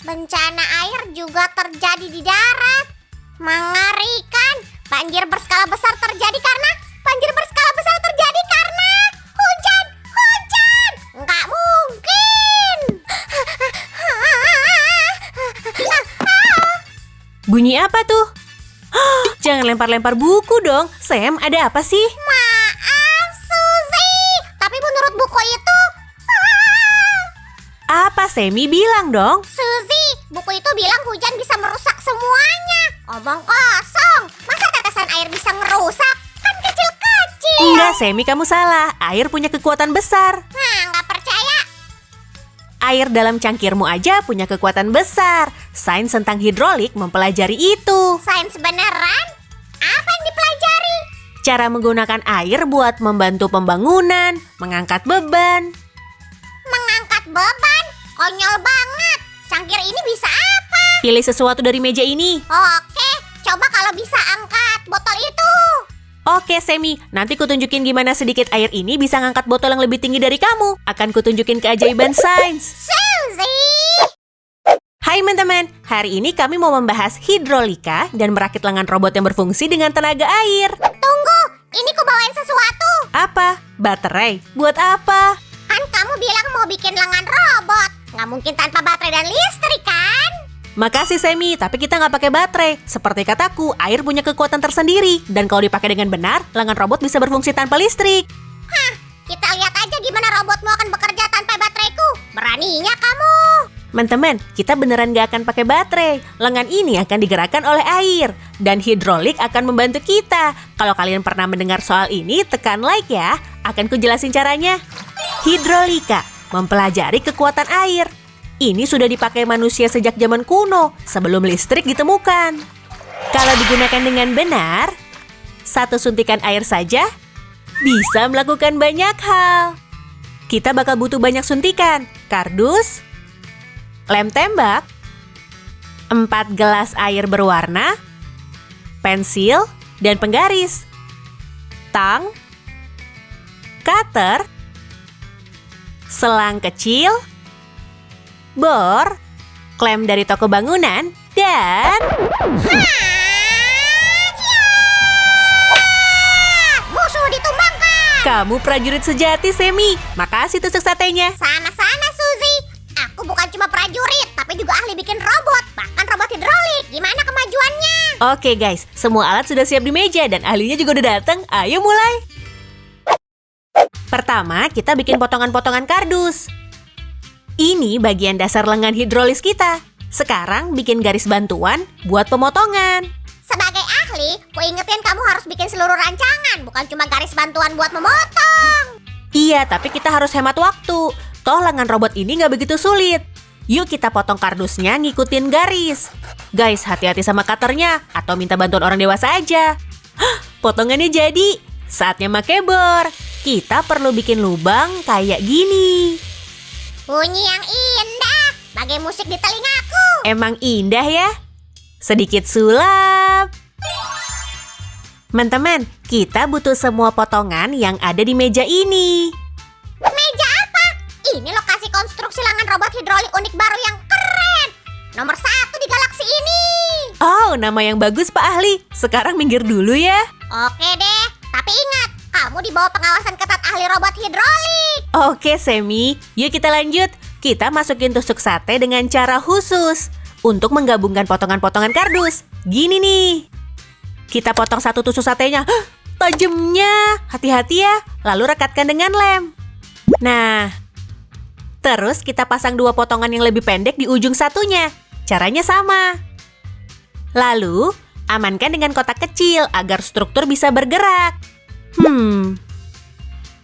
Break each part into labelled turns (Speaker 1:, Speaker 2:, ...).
Speaker 1: bencana air juga terjadi di darat. Mengerikan. Banjir berskala besar terjadi karena hujan. Nggak mungkin.
Speaker 2: Bunyi apa tuh? Jangan lempar-lempar buku dong. Sam, ada apa sih?
Speaker 1: Maaf, Suzy. Tapi menurut buku itu...
Speaker 2: Apa Semi bilang dong?
Speaker 1: Suzy, buku itu bilang hujan bisa merusak semuanya. Omong kosong. Masa tetesan air bisa merusak? Kan kecil-kecil.
Speaker 2: Enggak, Semi, kamu salah. Air punya kekuatan besar.
Speaker 1: Nggak percaya.
Speaker 2: Air dalam cangkirmu aja punya kekuatan besar. Sains tentang hidrolik mempelajari itu.
Speaker 1: Sains beneran? Apa yang dipelajari?
Speaker 2: Cara menggunakan air buat membantu pembangunan, mengangkat beban.
Speaker 1: Mengangkat beban? Konyol banget. Cangkir ini bisa apa?
Speaker 2: Pilih sesuatu dari meja ini.
Speaker 1: Oke, coba kalau bisa angkat botol itu.
Speaker 2: Oke, Semi. Nanti kutunjukin gimana sedikit air ini bisa ngangkat botol yang lebih tinggi dari kamu. Akan kutunjukin keajaiban sains.
Speaker 1: Suzy!
Speaker 2: Hai teman-teman, hari ini kami mau membahas hidrolika dan merakit lengan robot yang berfungsi dengan tenaga air.
Speaker 1: Tunggu, ini ku bawain sesuatu.
Speaker 2: Apa? Baterai? Buat apa?
Speaker 1: Kan kamu bilang mau bikin lengan robot. Nggak mungkin tanpa baterai dan listrik kan?
Speaker 2: Makasih Semi, tapi kita nggak pakai baterai. Seperti kataku, air punya kekuatan tersendiri. Dan kalau dipakai dengan benar, lengan robot bisa berfungsi tanpa listrik.
Speaker 1: Kita lihat aja gimana robotmu akan bekerja tanpa bateraiku. Beraninya kamu.
Speaker 2: Teman-teman, kita beneran nggak akan pakai baterai. Lengan ini akan digerakkan oleh air. Dan hidrolik akan membantu kita. Kalau kalian pernah mendengar soal ini, tekan like ya. Akan kujelasin caranya. Hidrolika, mempelajari kekuatan air. Ini sudah dipakai manusia sejak zaman kuno, sebelum listrik ditemukan. Kalau digunakan dengan benar, satu suntikan air saja bisa melakukan banyak hal. Kita bakal butuh banyak suntikan, kardus, lem tembak, 4 gelas air berwarna, pensil, dan penggaris, tang, cutter, selang kecil, bor, klem dari toko bangunan, dan...
Speaker 1: Musuh ditumbangkan.
Speaker 2: Kamu prajurit sejati, Semi. Makasih tusuk satenya.
Speaker 1: Sana-sana, Suzy. Aku bukan cuma prajurit, tapi juga ahli bikin robot. Bahkan robot hidrolik. Gimana kemajuannya?
Speaker 2: Oke guys, semua alat sudah siap di meja dan ahlinya juga udah datang. Ayo mulai. Pertama, kita bikin potongan-potongan kardus. Ini bagian dasar lengan hidrolis kita. Sekarang bikin garis bantuan buat pemotongan.
Speaker 1: Sebagai ahli, ku ingetin kamu harus bikin seluruh rancangan, bukan cuma garis bantuan buat memotong.
Speaker 2: Iya, tapi kita harus hemat waktu. Toh lengan robot ini nggak begitu sulit. Yuk kita potong kardusnya ngikutin garis. Guys, hati-hati sama cutternya atau minta bantuan orang dewasa aja. Potongannya jadi. Saatnya pakai bor. Kita perlu bikin lubang kayak gini.
Speaker 1: Bunyi yang indah, bagai musik di telingaku.
Speaker 2: Emang indah ya? Sedikit sulap. Teman-teman, kita butuh semua potongan yang ada di meja ini.
Speaker 1: Meja apa? Ini lokasi konstruksi lengan robot hidrolik unik baru yang keren. Nomor 1 di galaksi ini.
Speaker 2: Oh, nama yang bagus Pak Ahli. Sekarang minggir dulu ya.
Speaker 1: Oke deh, tapi ingat, kamu di bawah pengawasan ketat ahli robot hidrolik.
Speaker 2: Oke, Semi. Yuk kita lanjut. Kita masukin tusuk sate dengan cara khusus. Untuk menggabungkan potongan-potongan kardus. Gini nih. Kita potong satu tusuk satenya. Tajamnya. Hati-hati ya. Lalu rekatkan dengan lem. Nah. Terus kita pasang 2 potongan yang lebih pendek di ujung satunya. Caranya sama. Lalu, amankan dengan kotak kecil agar struktur bisa bergerak.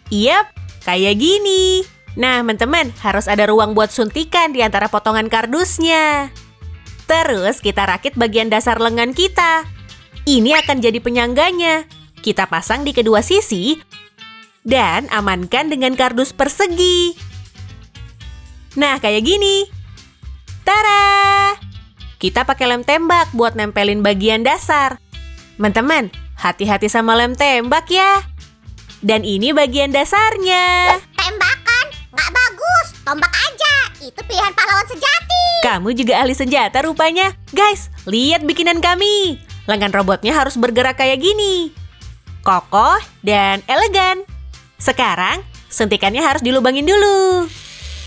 Speaker 2: Yap, kayak gini. Nah, teman-teman, harus ada ruang buat suntikan di antara potongan kardusnya. Terus kita rakit bagian dasar lengan kita. Ini akan jadi penyangganya. Kita pasang di kedua sisi dan amankan dengan kardus persegi. Nah, kayak gini. Tara! Kita pakai lem tembak buat nempelin bagian dasar. Teman-teman, hati-hati sama lem tembak ya. Dan ini bagian dasarnya.
Speaker 1: Tembakan? Nggak bagus, tombak aja. Itu pilihan pahlawan sejati.
Speaker 2: Kamu juga ahli senjata rupanya. Guys, lihat bikinan kami. Lengan robotnya harus bergerak kayak gini. Kokoh dan elegan. Sekarang, suntikannya harus dilubangin dulu.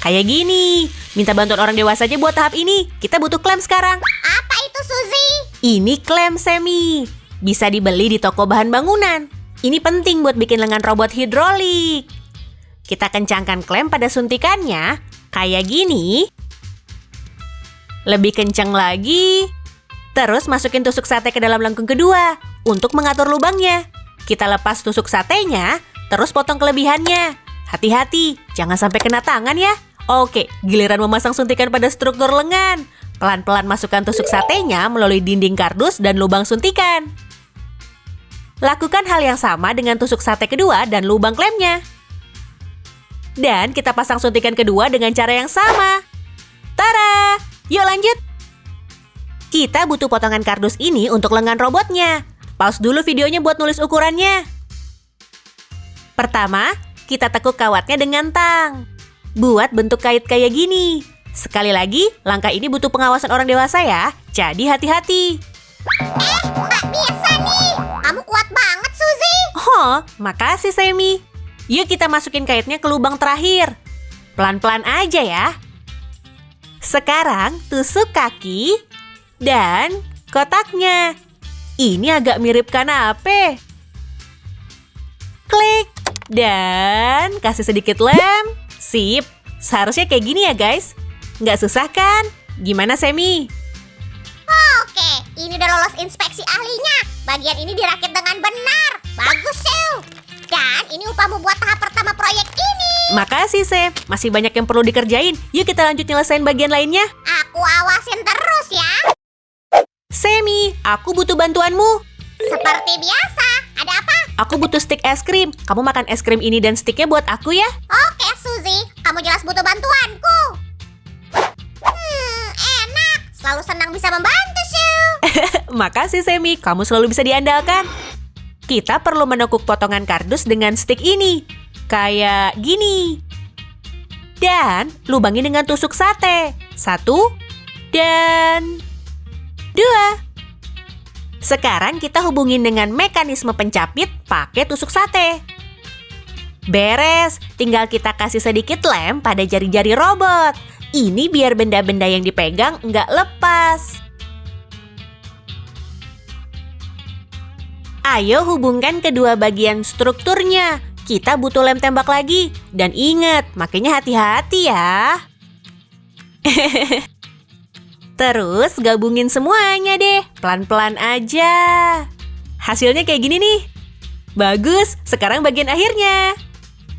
Speaker 2: Kayak gini. Minta bantuan orang dewasa aja buat tahap ini. Kita butuh klem sekarang.
Speaker 1: Apa itu, Suzy?
Speaker 2: Ini klem semi. Bisa dibeli di toko bahan bangunan. Ini penting buat bikin lengan robot hidrolik. Kita kencangkan klem pada suntikannya. Kayak gini. Lebih kencang lagi. Terus masukin tusuk sate ke dalam lengkung kedua untuk mengatur lubangnya. Kita lepas tusuk satenya, terus potong kelebihannya. Hati-hati, jangan sampai kena tangan ya. Oke, giliran memasang suntikan pada struktur lengan. Pelan-pelan masukkan tusuk satenya melalui dinding kardus dan lubang suntikan. Lakukan hal yang sama dengan tusuk sate kedua dan lubang klemnya. Dan kita pasang suntikan kedua dengan cara yang sama. Tara! Yuk lanjut! Kita butuh potongan kardus ini untuk lengan robotnya. Pause dulu videonya buat nulis ukurannya. Pertama, kita tekuk kawatnya dengan tang. Buat bentuk kait kayak gini. Sekali lagi, langkah ini butuh pengawasan orang dewasa ya. Jadi hati-hati.
Speaker 1: Nggak bisa nih. Kamu kuat banget, Suzy.
Speaker 2: Oh, makasih Semi. Yuk kita masukin kaitnya ke lubang terakhir. Pelan-pelan aja ya. Sekarang tusuk kaki dan kotaknya. Ini agak mirip kanape. Klik dan kasih sedikit lem. Sip, seharusnya kayak gini ya guys. Nggak susah kan? Gimana Semi?
Speaker 1: Oke, ini udah lolos inspeksi ahlinya. Bagian ini dirakit dengan benar. Bagus, Sil. Dan ini upahmu buat tahap pertama proyek ini.
Speaker 2: Makasih Sem, masih banyak yang perlu dikerjain. Yuk kita lanjut nyelesain bagian lainnya.
Speaker 1: Aku awasin terus ya.
Speaker 2: Semi, aku butuh bantuanmu.
Speaker 1: Seperti biasa. Ada apa?
Speaker 2: Aku butuh stik es krim. Kamu makan es krim ini dan stiknya buat aku ya.
Speaker 1: Oke, Suzy. Kamu jelas butuh bantuanku. Enak. Selalu senang bisa membantu, Sil.
Speaker 2: Makasih Semi, kamu selalu bisa diandalkan. Kita perlu menekuk potongan kardus dengan stik ini. Kayak gini. Dan lubangi dengan tusuk sate. 1 dan 2. Sekarang kita hubungin dengan mekanisme pencapit pakai tusuk sate. Beres, tinggal kita kasih sedikit lem pada jari-jari robot. Ini biar benda-benda yang dipegang nggak lepas. Ayo hubungkan kedua bagian strukturnya. Kita butuh lem tembak lagi. Dan ingat, makanya hati-hati ya. Terus gabungin semuanya deh. Pelan-pelan aja. Hasilnya kayak gini nih. Bagus, sekarang bagian akhirnya.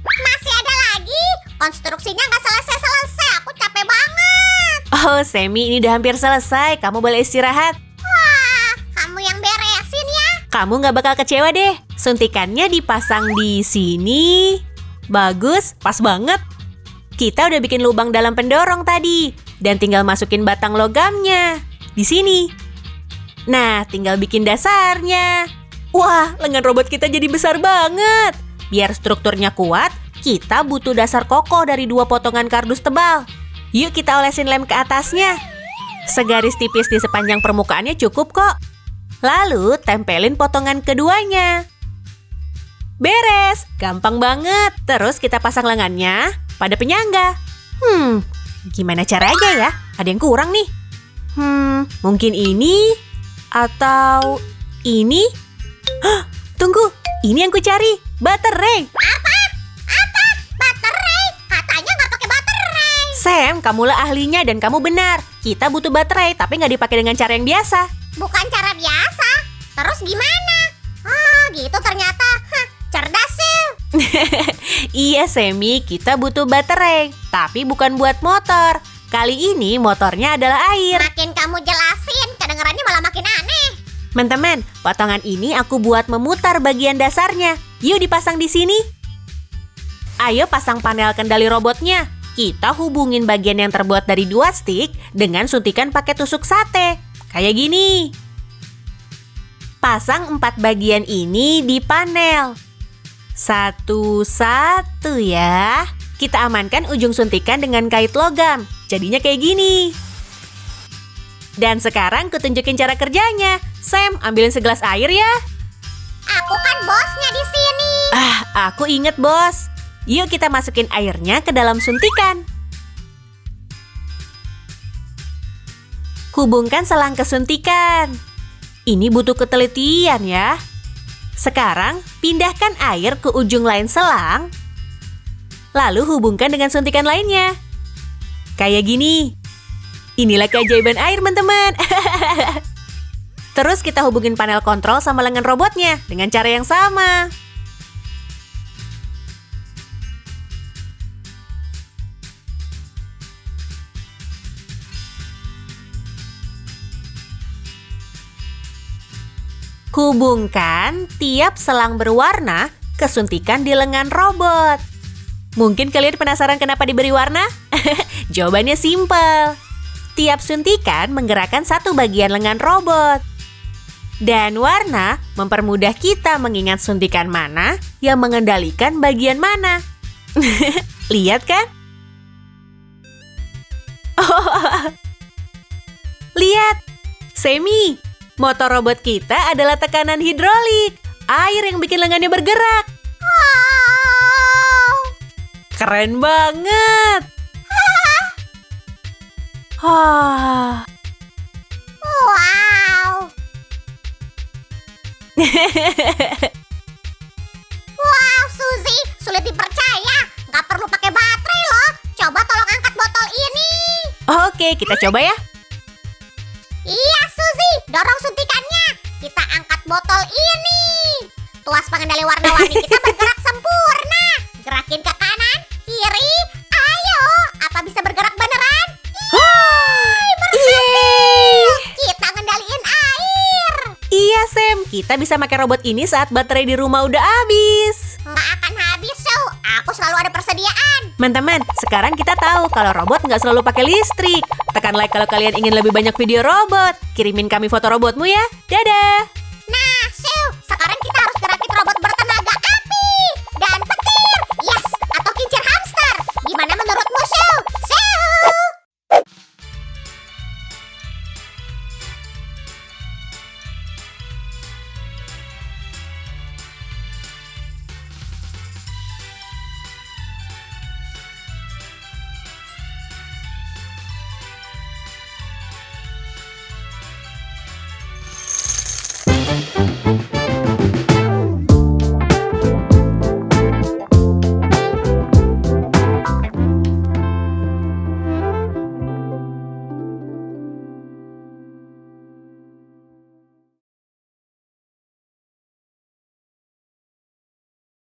Speaker 1: Masih ada lagi. Konstruksinya nggak selesai-selesai. Aku capek banget.
Speaker 2: Oh, Semi, ini udah hampir selesai. Kamu boleh istirahat.
Speaker 1: Wah, kamu yang beresin ya.
Speaker 2: Kamu nggak bakal kecewa deh. Suntikannya dipasang di sini. Bagus, pas banget. Kita udah bikin lubang dalam pendorong tadi. Dan tinggal masukin batang logamnya. Di sini. Nah, tinggal bikin dasarnya. Wah, lengan robot kita jadi besar banget. Biar strukturnya kuat, kita butuh dasar kokoh dari 2 potongan kardus tebal. Yuk kita olesin lem ke atasnya. Segaris tipis di sepanjang permukaannya cukup kok. Lalu tempelin potongan keduanya. Beres, gampang banget. Terus kita pasang lengannya pada penyangga. Gimana caranya ya? Ada yang kurang nih. Mungkin ini atau ini? Hah, tunggu, ini yang ku cari. Baterai.
Speaker 1: Apa? Baterai? Katanya nggak pakai baterai.
Speaker 2: Sam, kamulah ahlinya dan kamu benar. Kita butuh baterai, tapi nggak dipakai dengan cara yang biasa.
Speaker 1: Bukan cara biasa. Terus gimana? Oh, gitu ternyata. Cerdas, Sil.
Speaker 2: Iya, Semi, kita butuh baterai. Tapi bukan buat motor. Kali ini motornya adalah air.
Speaker 1: Makin kamu jelasin, kedengarannya malah makin aneh.
Speaker 2: Teman-teman, potongan ini aku buat memutar bagian dasarnya. Yuk dipasang di sini. Ayo pasang panel kendali robotnya. Kita hubungin bagian yang terbuat dari 2 stik dengan suntikan pakai tusuk sate. Kayak gini. Pasang 4 bagian ini di panel. Satu-satu ya. Kita amankan ujung suntikan dengan kait logam. Jadinya kayak gini. Dan sekarang kutunjukin cara kerjanya. Sam, ambilin segelas air ya.
Speaker 1: Aku kan bosnya di sini.
Speaker 2: Aku inget, bos. Yuk kita masukin airnya ke dalam suntikan. Hubungkan selang ke suntikan. Ini butuh ketelitian ya. Sekarang, pindahkan air ke ujung lain selang. Lalu hubungkan dengan suntikan lainnya. Kayak gini. Inilah keajaiban air, teman-teman. Terus kita hubungin panel kontrol sama lengan robotnya dengan cara yang sama. Hubungkan tiap selang berwarna ke suntikan di lengan robot. Mungkin kalian penasaran kenapa diberi warna? Jawabannya simpel. Tiap suntikan menggerakkan satu bagian lengan robot. Dan warna mempermudah kita mengingat suntikan mana yang mengendalikan bagian mana. Lihat kan? Lihat, Semi, motor robot kita adalah tekanan hidrolik. Air yang bikin lengannya bergerak.
Speaker 1: Wow.
Speaker 2: Keren banget.
Speaker 1: Wow. Wow, Suzy, sulit dipercaya. Nggak perlu pakai baterai loh. Coba tolong angkat botol ini.
Speaker 2: Oke, kita coba ya.
Speaker 1: Iya, Suzy, dorong suntikannya. Kita angkat botol ini. Tuas pengendali warna-warni kita bergerak sempurna. Gerakin ke kanan, kiri. Ayo, apa bisa bergerak beneran?
Speaker 2: Yeay!
Speaker 1: Kita ngendaliin air.
Speaker 2: Iya, Sam. Kita bisa pakai robot ini saat baterai di rumah udah habis.
Speaker 1: Nggak akan habis, Sue. Aku selalu ada persediaan.
Speaker 2: Teman-teman, sekarang kita tahu kalau robot nggak selalu pakai listrik. Tekan like kalau kalian ingin lebih banyak video robot. Kirimin kami foto robotmu ya. Dadah!
Speaker 1: Nah, Sue, sekarang kita harus gerakin robot bertenaga api. Dan petir, yes, atau kincir hamster. Gimana menurutmu, Sue? Sue!